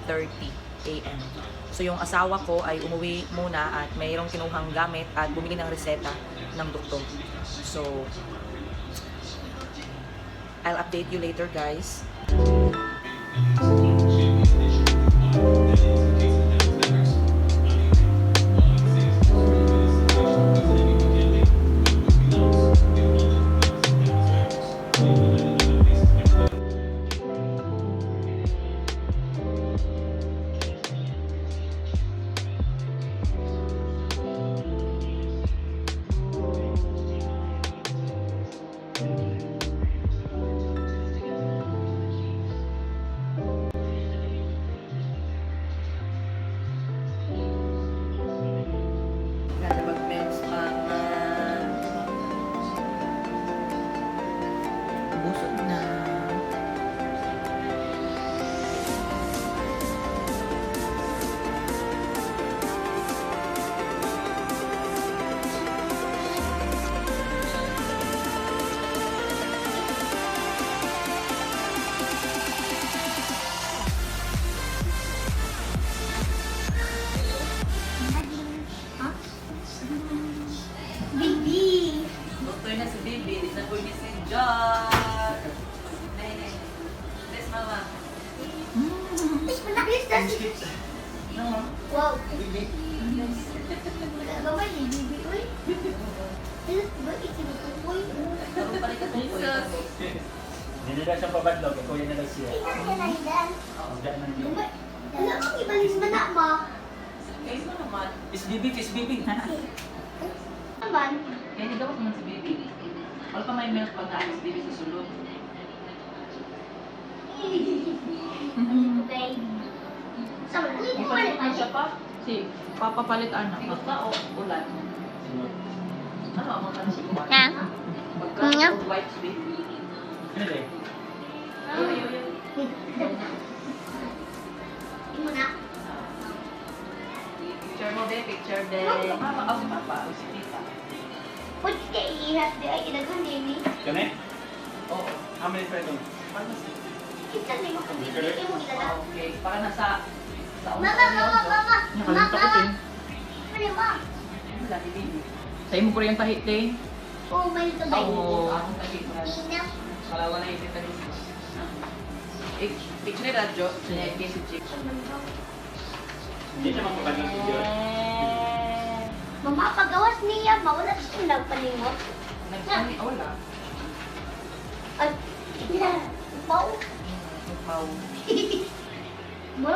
5:30 AM. So yung asawa ko ay umuwi muna at mayroong kinuhang gamit at bumili ng reseta ng doktor. So, I'll update you later, guys. Busog na. Bibi! Doktor na si Bibi, di na po ni si John. Yes, mama. Mas malaki sa si... No. Wow! Gagawa ni Bibi, uy! Ba, ikinutukoy? Karoon pa rin katukoy. Hindi na siyang pabadlog, ikaw yan na lang siya. Ito ka na hidan. Diyan na niyo. Gumay! Wala kang ibalis man na, ma! Kayo mo naman. Kiss baby. Naman. Kaya nigawas naman si Bibi. Wala pa may milk pag naalis Bibi sa sulod. Okay. Sa mga May palit na siya pa. Si papapalit anak. Magka o ulan. Ano ang mga nasi kuwan? Ha? Magka o white Bibi. Ano eh? Hindi mo na. Picture mo din, picture din. Mama, o si Papa, o si Tita. Pwede ka ihap di ay inagun, Demi. Kani? Oo. How many friends? Paano si Kita na yung kabili. Ito mo ilala. Okay, para nasa sa Mama, mama, mama! Mama, mama! Ano ba? Wala, si Bibi. Sa'yo mo ko rin yung tahit, eh. Oh, may ito ba? Oo, akong tahit. Ina. Kalawa na yung tita dito. Picture na radyo, sinayag si Chick. Hindi siya magpapadlog si John. Mama, pagawas niya, mawala siya nagpalingot. Nagpani, wala. Ay, mau. Mau.